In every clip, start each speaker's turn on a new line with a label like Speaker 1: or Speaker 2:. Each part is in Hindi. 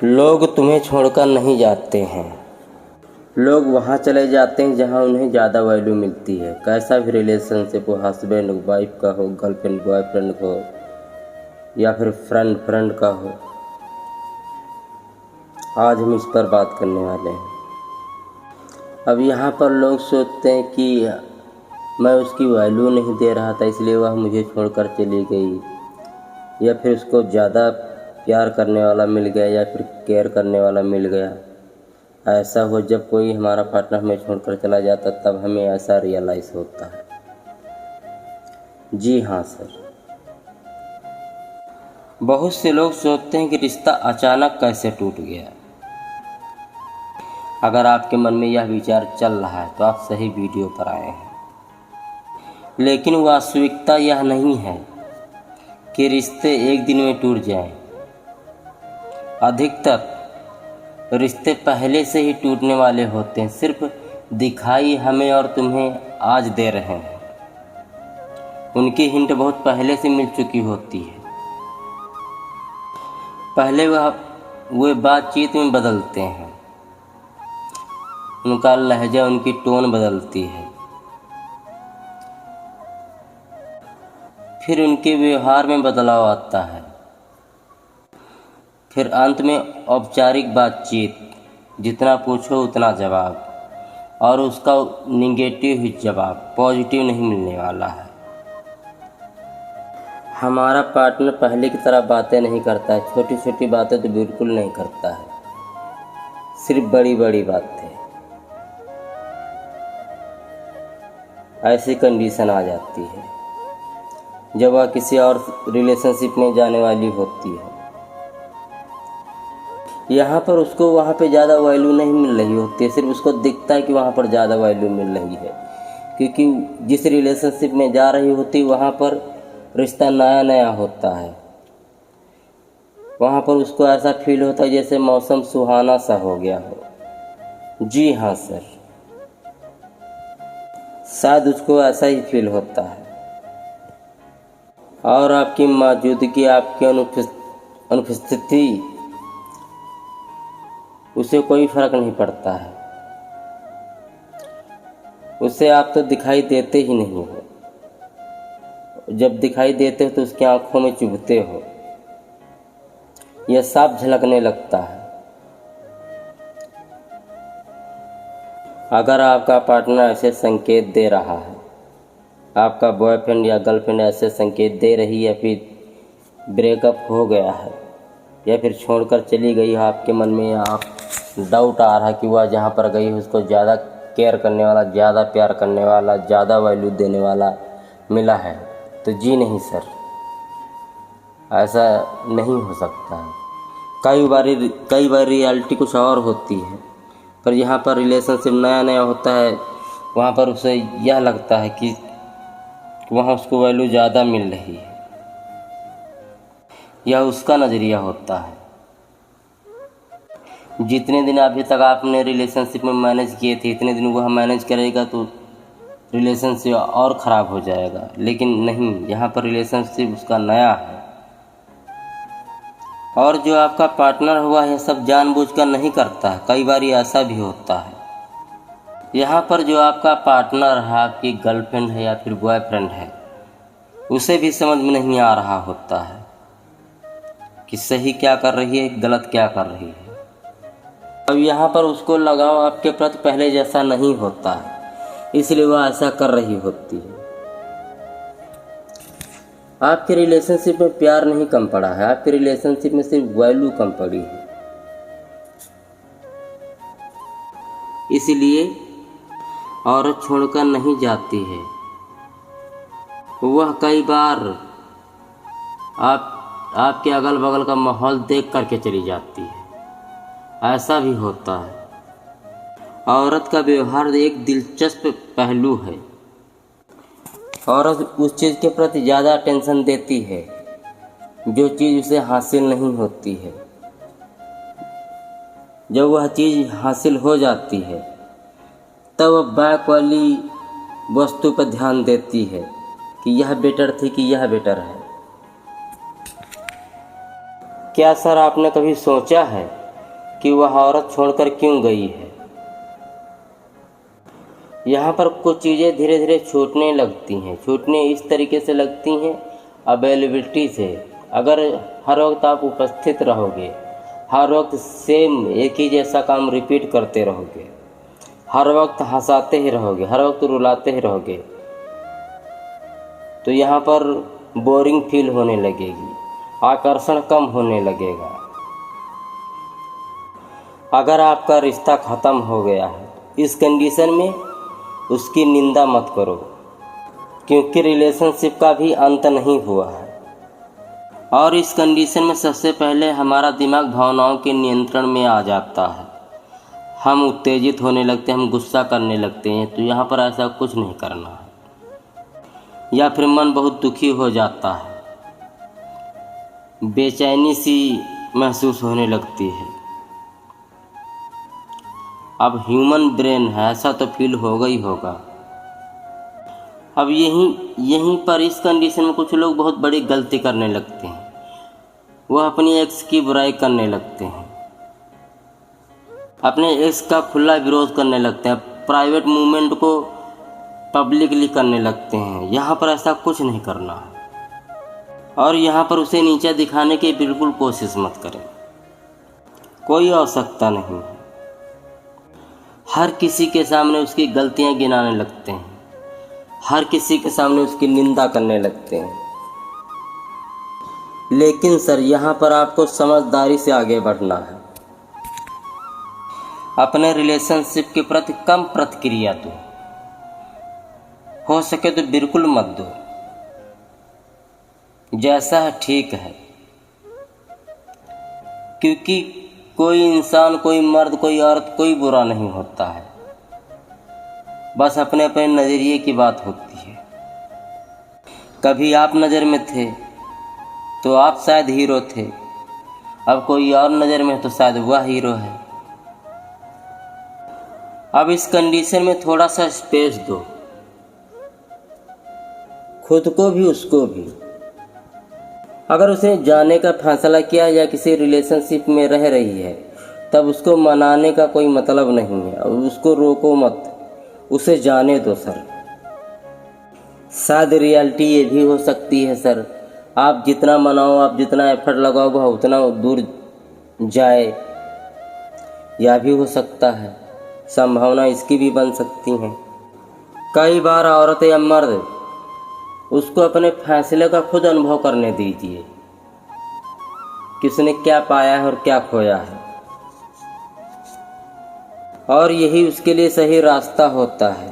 Speaker 1: लोग तुम्हें छोड़कर नहीं जाते हैं, लोग वहाँ चले जाते हैं जहाँ उन्हें ज़्यादा वैल्यू मिलती है। कैसा भी रिलेशनशिप हो, हस्बैंड वाइफ का हो, गर्लफ्रेंड बॉयफ्रेंड का हो या फिर फ्रेंड का हो, आज हम इस पर बात करने वाले हैं। अब यहाँ पर लोग सोचते हैं कि मैं उसकी वैल्यू नहीं दे रहा था इसलिए वह मुझे छोड़कर चली गई, या फिर उसको ज़्यादा प्यार करने वाला मिल गया या फिर केयर करने वाला मिल गया। ऐसा हो जब कोई हमारा पार्टनर हमें छोड़कर चला जाता तब हमें ऐसा रियलाइज़ होता है। जी हाँ सर, बहुत से लोग सोचते हैं कि रिश्ता अचानक कैसे टूट गया। अगर आपके मन में यह विचार चल रहा है तो आप सही वीडियो पर आए हैं, लेकिन वास्तविकता यह नहीं है कि रिश्ते एक दिन में टूट जाएं। अधिकतर रिश्ते पहले से ही टूटने वाले होते हैं, सिर्फ दिखाई हमें और तुम्हें आज दे रहे हैं। उनकी हिंट बहुत पहले से मिल चुकी होती है। पहले वे बातचीत में बदलते हैं, उनका लहजा, उनकी टोन बदलती है, फिर उनके व्यवहार में बदलाव आता है, फिर अंत में औपचारिक बातचीत, जितना पूछो उतना जवाब, और उसका निगेटिव ही जवाब, पॉजिटिव नहीं मिलने वाला है। हमारा पार्टनर पहले की तरह बातें नहीं करता है, छोटी छोटी बातें तो बिल्कुल नहीं करता है, सिर्फ बड़ी बड़ी बातें। ऐसी कंडीशन आ जाती है जब वह किसी और रिलेशनशिप में जाने वाली होती है। यहाँ पर उसको वहाँ पे ज़्यादा वैल्यू नहीं मिल रही होती है, सिर्फ उसको दिखता है कि वहाँ पर ज़्यादा वैल्यू मिल रही है, क्योंकि जिस रिलेशनशिप में जा रही होती है वहाँ पर रिश्ता नया नया होता है। वहाँ पर उसको ऐसा फील होता है जैसे मौसम सुहाना सा हो गया हो। जी हाँ सर, शायद उसको ऐसा ही फील होता है, और आपकी मौजूदगी, आपकी अनुपस्थिति, उसे कोई फर्क नहीं पड़ता है। उसे आप तो दिखाई देते ही नहीं हो, जब दिखाई देते हो तो उसकी आंखों में चुभते हो, यह साफ झलकने लगता है। अगर आपका पार्टनर ऐसे संकेत दे रहा है, आपका बॉयफ्रेंड या गर्लफ्रेंड ऐसे संकेत दे रही है, फिर ब्रेकअप हो गया है या फिर छोड़कर चली गई है, आपके मन में आप डाउट आ रहा है कि वह जहाँ पर गई है उसको ज़्यादा केयर करने वाला, ज़्यादा प्यार करने वाला, ज़्यादा वैल्यू देने वाला मिला है, तो जी नहीं सर, ऐसा नहीं हो सकता है। कई बार रियलिटी कुछ और होती है, पर यहाँ पर रिलेशनशिप नया नया होता है, वहाँ पर उसे यह लगता है कि वहाँ उसको वैल्यू ज़्यादा मिल रही है, यह उसका नज़रिया होता है। जितने दिन अभी तक आपने रिलेशनशिप में मैनेज किए थे, इतने दिन वह मैनेज करेगा तो रिलेशनशिप और ख़राब हो जाएगा, लेकिन नहीं, यहाँ पर रिलेशनशिप उसका नया है। और जो आपका पार्टनर हुआ है सब जानबूझकर नहीं करता है, कई बार ऐसा भी होता है। यहाँ पर जो आपका पार्टनर है, आपकी गर्लफ्रेंड है या फिर बॉयफ्रेंड है, उसे भी समझ में नहीं आ रहा होता है कि सही क्या कर रही है, गलत क्या कर रही है। अब यहाँ पर उसको लगाव आपके प्रति पहले जैसा नहीं होता है, इसलिए वह ऐसा कर रही होती है। आपके रिलेशनशिप में प्यार नहीं कम पड़ा है, आपके रिलेशनशिप में सिर्फ वैल्यू कम पड़ी है। इसलिए औरत छोड़कर नहीं जाती है, वह कई बार आपके अगल बगल का माहौल देख करके चली जाती है। ऐसा भी होता है। औरत का व्यवहार एक दिलचस्प पहलू है। औरत उस चीज़ के प्रति ज़्यादा अटेंशन देती है जो चीज़ उसे हासिल नहीं होती है। जब वह चीज़ हासिल हो जाती है तब वह बैक वाली वस्तु पर ध्यान देती है कि यह बेटर थी कि यह बेटर है। क्या सर आपने कभी सोचा है कि वह औरत छोड़कर क्यों गई है। यहाँ पर कुछ चीज़ें धीरे धीरे छूटने लगती हैं, छूटने इस तरीके से लगती हैं अवेलेबिलिटी से। अगर हर वक्त आप उपस्थित रहोगे, हर वक्त सेम एक ही जैसा काम रिपीट करते रहोगे, हर वक्त हंसाते ही रहोगे, हर वक्त रुलाते ही रहोगे, तो यहाँ पर बोरिंग फील होने लगेगी, आकर्षण कम होने लगेगा। अगर आपका रिश्ता ख़त्म हो गया है, इस कंडीशन में उसकी निंदा मत करो, क्योंकि रिलेशनशिप का भी अंत नहीं हुआ है। और इस कंडीशन में सबसे पहले हमारा दिमाग भावनाओं के नियंत्रण में आ जाता है। हम उत्तेजित होने लगते हैं, हम गुस्सा करने लगते हैं, तो यहाँ पर ऐसा कुछ नहीं करना है। या फिर मन बहुत दुखी हो जाता है, बेचैनी सी महसूस होने लगती है। अब ह्यूमन ब्रेन है, ऐसा तो फील होगा ही होगा। अब यहीं पर इस कंडीशन में कुछ लोग बहुत बड़ी गलती करने लगते हैं। वह अपनी एक्स की बुराई करने लगते हैं, अपने एक्स का खुला विरोध करने लगते हैं, प्राइवेट मूवमेंट को पब्लिकली करने लगते हैं। यहाँ पर ऐसा कुछ नहीं करना है। और यहाँ पर उसे नीचा दिखाने की बिल्कुल कोशिश मत करें, कोई आवश्यकता नहीं है। हर किसी के सामने उसकी गलतियाँ गिनाने लगते हैं, हर किसी के सामने उसकी निंदा करने लगते हैं। लेकिन सर, यहाँ पर आपको समझदारी से आगे बढ़ना है। अपने रिलेशनशिप के प्रति कम प्रतिक्रिया दो, हो सके तो बिल्कुल मत दो। जैसा है ठीक है, क्योंकि कोई इंसान, कोई मर्द, कोई औरत, कोई बुरा नहीं होता है। बस अपने अपने नज़रिए की बात होती है। कभी आप नज़र में थे तो आप शायद हीरो थे, अब कोई और नज़र में तो शायद वह हीरो है। अब इस कंडीशन में थोड़ा सा स्पेस दो, खुद को भी उसको भी। अगर उसने जाने का फैसला किया या किसी रिलेशनशिप में रह रही है, तब उसको मनाने का कोई मतलब नहीं है। और उसको रोको मत, उसे जाने दो सर। शायद रियलिटी ये भी हो सकती है सर, आप जितना मनाओ, आप जितना एफर्ट लगाओ, वह उतना दूर जाए। यह भी हो सकता है, संभावना इसकी भी बन सकती है। कई बार औरत या मर्द उसको अपने फैसले का खुद अनुभव करने दीजिए कि उसने क्या पाया है और क्या खोया है। और यही उसके लिए सही रास्ता होता है।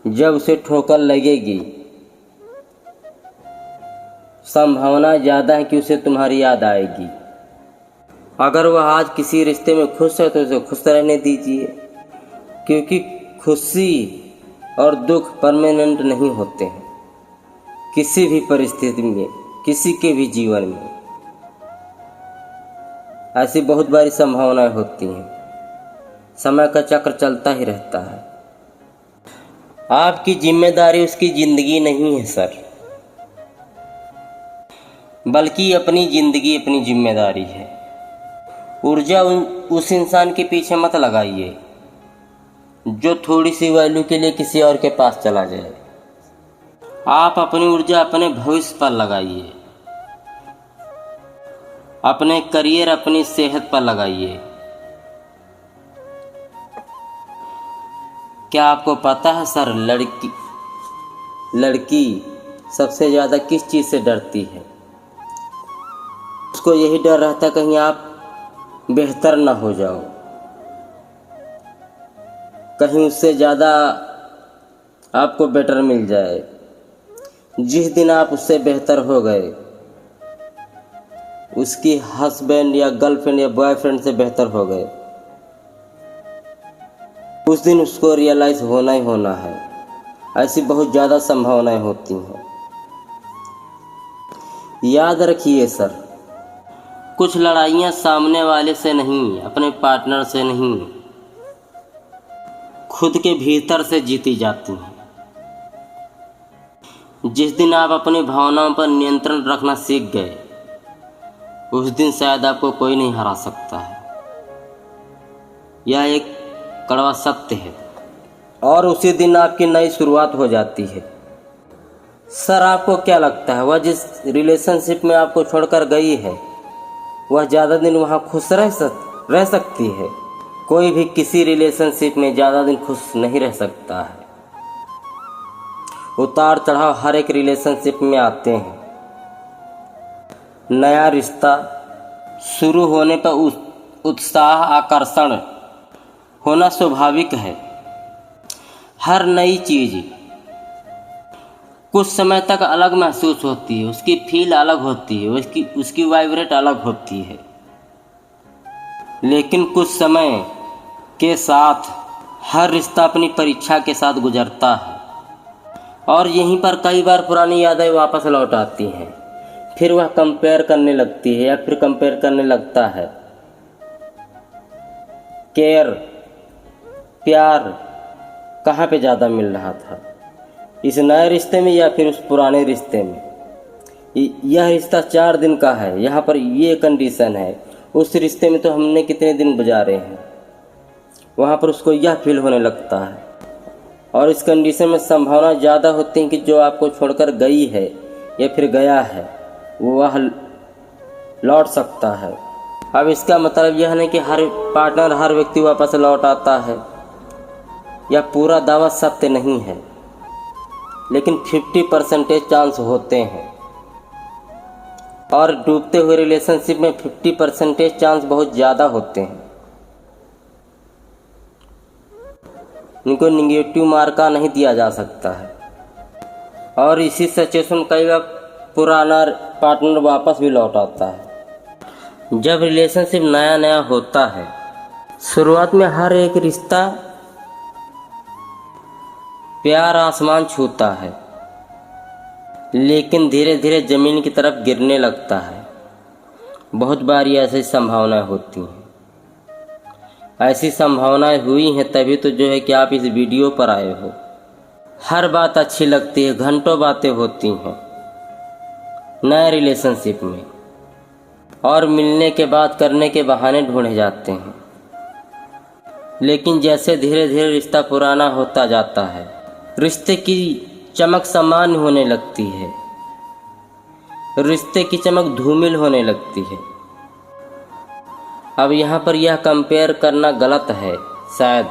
Speaker 1: जब उसे ठोकर लगेगी, संभावना ज़्यादा है कि उसे तुम्हारी याद आएगी। अगर वह आज किसी रिश्ते में खुश है तो उसे खुश रहने दीजिए, क्योंकि खुशी और दुख परमानेंट नहीं होते हैं। किसी भी परिस्थिति में, किसी के भी जीवन में ऐसी बहुत बारी संभावनाएं होती हैं। समय का चक्र चलता ही रहता है। आपकी जिम्मेदारी उसकी ज़िंदगी नहीं है सर, बल्कि अपनी ज़िंदगी अपनी जिम्मेदारी है। ऊर्जा उस इंसान के पीछे मत लगाइए जो थोड़ी सी वैल्यू के लिए किसी और के पास चला जाए। आप अपनी ऊर्जा अपने भविष्य पर लगाइए, अपने करियर, अपनी सेहत पर लगाइए। क्या आपको पता है सर, लड़की सबसे ज़्यादा किस चीज़ से डरती है? उसको यही डर रहता है कहीं आप बेहतर ना हो जाओ, कहीं उससे ज़्यादा आपको बेटर मिल जाए। जिस दिन आप उससे बेहतर हो गए, उसकी हस्बैंड या गर्लफ्रेंड या बॉयफ्रेंड से बेहतर हो गए, उस दिन उसको रियलाइज़ होना ही होना है। ऐसी बहुत ज़्यादा संभावनाएं होती हैं। याद रखिए सर, कुछ लड़ाइयाँ सामने वाले से नहीं, अपने पार्टनर से नहीं, खुद के भीतर से जीती जाती हैं। जिस दिन आप अपनी भावनाओं पर नियंत्रण रखना सीख गए, उस दिन शायद आपको कोई नहीं हरा सकता है। यह एक कड़वा सत्य है और उसी दिन आपकी नई शुरुआत हो जाती है। सर, आपको क्या लगता है वह जिस रिलेशनशिप में आपको छोड़कर गई है वह ज़्यादा दिन वहाँ खुश रह सकती है? कोई भी किसी रिलेशनशिप में ज़्यादा दिन खुश नहीं रह सकता है। उतार चढ़ाव हर एक रिलेशनशिप में आते हैं। नया रिश्ता शुरू होने पर उत्साह, आकर्षण होना स्वाभाविक है। हर नई चीज़ कुछ समय तक अलग महसूस होती है, उसकी फील अलग होती है, उसकी वाइब्रेट अलग होती है। लेकिन कुछ समय के साथ हर रिश्ता अपनी परीक्षा के साथ गुजरता है और यहीं पर कई बार पुरानी यादें वापस लौट आती हैं। फिर वह कंपेयर करने लगती है या फिर कंपेयर करने लगता है। केयर, प्यार कहाँ पे ज़्यादा मिल रहा था, इस नए रिश्ते में या फिर उस पुराने रिश्ते में? यह रिश्ता 4 दिन का है, यहाँ पर ये कंडीशन है। उस रिश्ते में तो हमने कितने दिन गुजारे हैं, वहाँ पर उसको यह फील होने लगता है। और इस कंडीशन में संभावना ज़्यादा होती है कि जो आपको छोड़कर गई है या फिर गया है वह लौट सकता है। अब इसका मतलब यह नहीं कि हर पार्टनर, हर व्यक्ति वापस लौट आता है। यह पूरा दावा सत्य नहीं है, लेकिन 50% चांस होते हैं। और डूबते हुए रिलेशनशिप में 50% चांस बहुत ज़्यादा होते हैं। इनको निगेटिव मार्का नहीं दिया जा सकता है। और इसी सिचुएशन में कई बार पुराना पार्टनर वापस भी लौट आता है। जब रिलेशनशिप नया नया होता है, शुरुआत में हर एक रिश्ता प्यार आसमान छूता है, लेकिन धीरे धीरे ज़मीन की तरफ गिरने लगता है। बहुत बार ऐसी संभावनाएं होती हैं। ऐसी संभावनाएं हुई हैं तभी तो जो है कि आप इस वीडियो पर आए हो। हर बात अच्छी लगती है, घंटों बातें होती हैं नए रिलेशनशिप में, और मिलने के बाद करने के बहाने ढूंढे जाते हैं। लेकिन जैसे धीरे धीरे रिश्ता पुराना होता जाता है, रिश्ते की चमक सामान्य होने लगती है, रिश्ते की चमक धूमिल होने लगती है। अब यहाँ पर यह कंपेयर करना गलत है शायद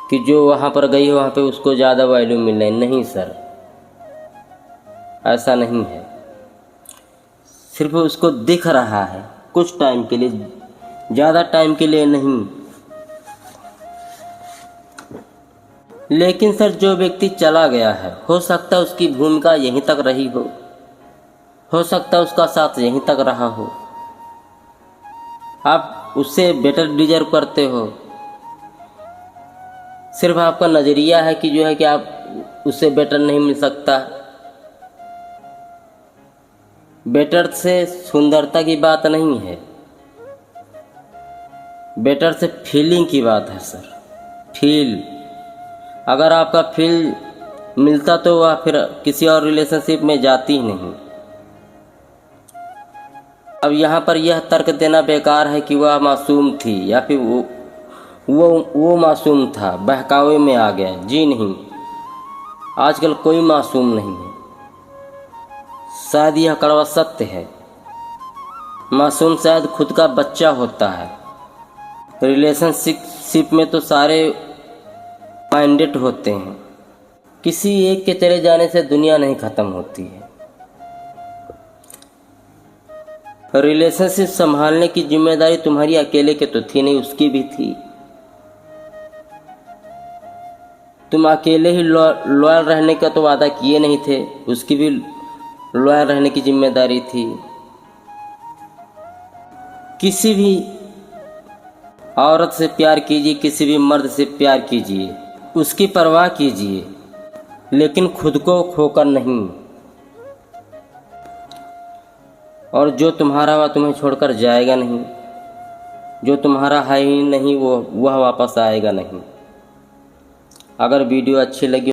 Speaker 1: कि जो वहाँ पर गई है वहाँ पे उसको ज़्यादा वैल्यू मिल रही। नहीं सर, ऐसा नहीं है। सिर्फ उसको दिख रहा है कुछ टाइम के लिए, ज़्यादा टाइम के लिए नहीं। लेकिन सर, जो व्यक्ति चला गया है, हो सकता है उसकी भूमिका यहीं तक रही हो सकता है उसका साथ यहीं तक रहा हो। आप उससे बेटर डिजर्व करते हो। सिर्फ आपका नज़रिया है कि जो है कि आप उससे बेटर नहीं मिल सकता। बेटर से सुंदरता की बात नहीं है, बेटर से फीलिंग की बात है सर। फील, अगर आपका फील मिलता तो वह फिर किसी और रिलेशनशिप में जाती ही नहीं। अब यहाँ पर यह तर्क देना बेकार है कि वह मासूम थी या फिर वो मासूम था, बहकावे में आ गया। जी नहीं, आजकल कोई मासूम नहीं है। शायद यह कड़वा सत्य है। मासूम शायद खुद का बच्चा होता है। रिलेशनशिप में तो सारे माइंडेड होते हैं। किसी एक के चले जाने से दुनिया नहीं ख़त्म होती है। रिलेशनशिप संभालने की जिम्मेदारी तुम्हारी अकेले के तो थी नहीं, उसकी भी थी। तुम अकेले ही लॉयल रहने का तो वादा किए नहीं थे, उसकी भी लॉयल रहने की जिम्मेदारी थी। किसी भी औरत से प्यार कीजिए, किसी भी मर्द से प्यार कीजिए, उसकी परवाह कीजिए, लेकिन खुद को खोकर नहीं। और जो तुम्हारा वह तुम्हें छोड़कर जाएगा नहीं, जो तुम्हारा है ही नहीं वह वापस आएगा नहीं। अगर वीडियो अच्छी लगी